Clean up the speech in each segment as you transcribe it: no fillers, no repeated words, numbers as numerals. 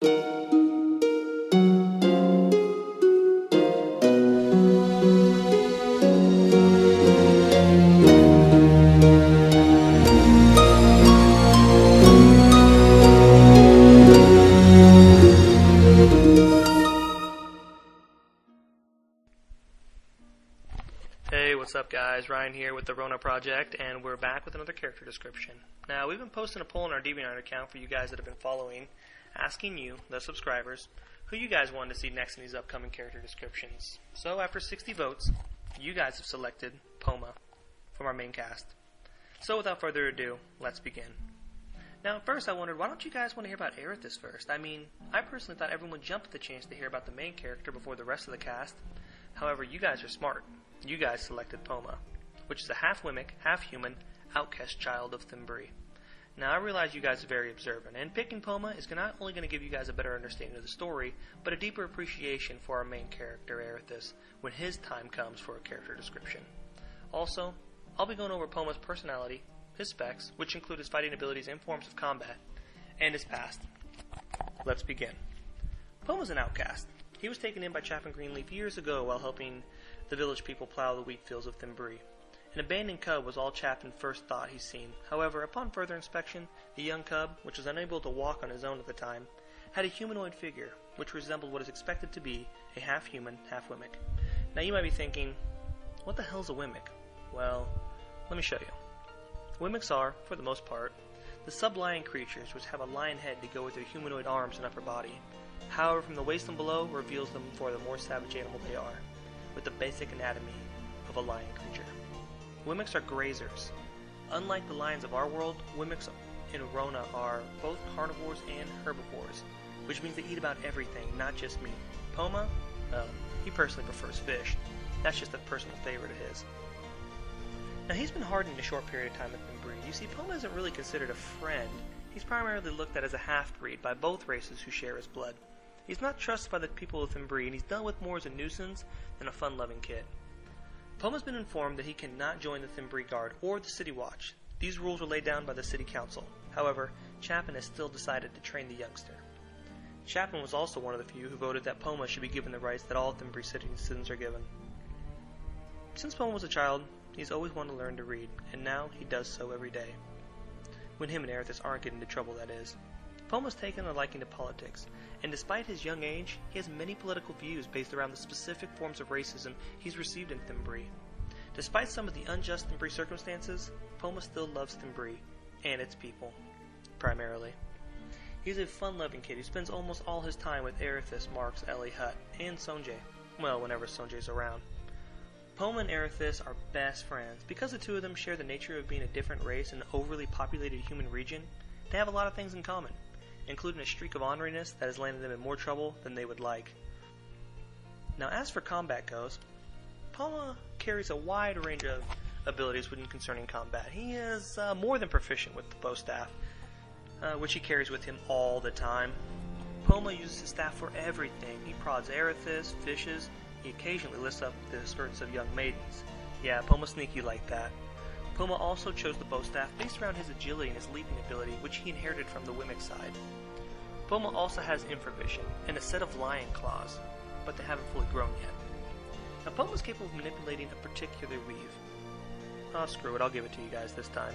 Hey, what's up guys? Ryan here with the Rona Project, and we're back with another character description. Now, we've been posting a poll on our DeviantART account for you guys that have been following, asking you, the subscribers, who you guys wanted to see next in these upcoming character descriptions. So, after 60 votes, you guys have selected Poma from our main cast. So, without further ado, let's begin. Now, at first I wondered, why don't you guys want to hear about Aerithis first? I mean, I personally thought everyone would jump at the chance to hear about the main character before the rest of the cast. However, you guys are smart. You guys selected Poma, which is a half-Wimic, half-human, outcast child of Thimbree. Now, I realize you guys are very observant, and picking Poma is not only going to give you guys a better understanding of the story, but a deeper appreciation for our main character, Aerithis, when his time comes for a character description. Also, I'll be going over Poma's personality, his specs, which include his fighting abilities and forms of combat, and his past. Let's begin. Poma's an outcast. He was taken in by Chaffin Greenleaf years ago while helping the village people plow the wheat fields of Thimbree. An abandoned cub was all Chaffin first thought he'd seen. However, upon further inspection, the young cub, which was unable to walk on his own at the time, had a humanoid figure, which resembled what is expected to be a half-human, half-Wimic. Now you might be thinking, what the hell's a Wimic? Well, let me show you. Wimics are, for the most part, the sub-lion creatures which have a lion head to go with their humanoid arms and upper body. However, from the waist and below reveals them for the more savage animal they are, with the basic anatomy of a lion creature. Wimics are grazers. Unlike the lions of our world, Wimics in Rona are both carnivores and herbivores, which means they eat about everything, not just meat. Poma, well, he personally prefers fish. That's just a personal favorite of his. Now, he's been hardened in a short period of time at Thimbree. You see, Poma isn't really considered a friend. He's primarily looked at as a half-breed by both races who share his blood. He's not trusted by the people of Thimbree, and he's dealt with more as a nuisance than a fun-loving kid. Poma's been informed that he cannot join the Thimbree Guard or the City Watch. These rules were laid down by the City Council. However, Chapin has still decided to train the youngster. Chapin was also one of the few who voted that Poma should be given the rights that all Thimbree citizens are given. Since Poma was a child, he's always wanted to learn to read, and now he does so every day. When him and Aerithis aren't getting into trouble, that is. Poma's taken a liking to politics, and despite his young age, he has many political views based around the specific forms of racism he's received in Thimbree. Despite some of the unjust Thimbree circumstances, Poma still loves Thimbree, and its people, primarily. He's a fun-loving kid who spends almost all his time with Aerithis, Marks, Ellie, Hut, and Sonjay. Well, whenever Sonjay's around. Poma and Aerithis are best friends. Because the two of them share the nature of being a different race in an overly populated human region, they have a lot of things in common, including a streak of orneriness that has landed them in more trouble than they would like. Now, as for combat goes, Poma carries a wide range of abilities when concerning combat. He is more than proficient with the bow staff, which he carries with him all the time. Poma uses his staff for everything. He prods Aerithis, fishes. He occasionally lifts up the skirts of young maidens. Yeah, Poma's sneaky like that. Poma also chose the bow staff based around his agility and his leaping ability, which he inherited from the Wimic side. Poma also has infravision and a set of lion claws, but they haven't fully grown yet. Now, Poma's capable of manipulating a particular weave. Oh, screw it, I'll give it to you guys this time.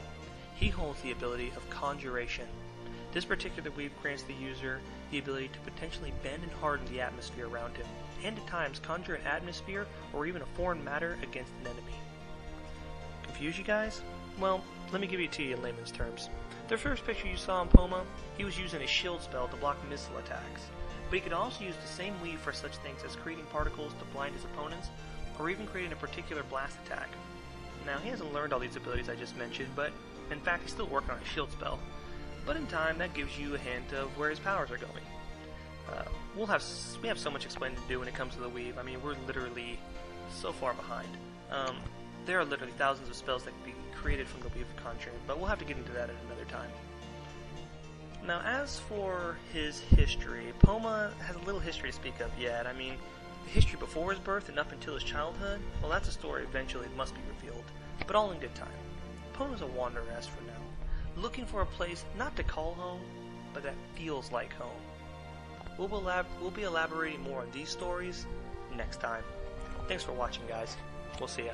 He holds the ability of conjuration. This particular weave grants the user the ability to potentially bend and harden the atmosphere around him, and at times conjure an atmosphere or even a foreign matter against an enemy. Confuse you guys? Well, let me give it to you in layman's terms. The first picture you saw on Poma, he was using a shield spell to block missile attacks, but he could also use the same weave for such things as creating particles to blind his opponents, or even creating a particular blast attack. Now, he hasn't learned all these abilities I just mentioned, but in fact he's still working on his shield spell. But in time, that gives you a hint of where his powers are going. We have so much explaining to do when it comes to the weave. I mean, we're literally so far behind. There are literally thousands of spells that can be created from the Weave of Conjuring, but we'll have to get into that at another time. Now, as for his history, Poma has a little history to speak of yet. I mean, the history before his birth and up until his childhood, well, that's a story eventually that must be revealed, but all in good time. Poma's a wanderer as for now, looking for a place not to call home, but that feels like home. We'll be elaborating more on these stories next time. Thanks for watching, guys. We'll see ya.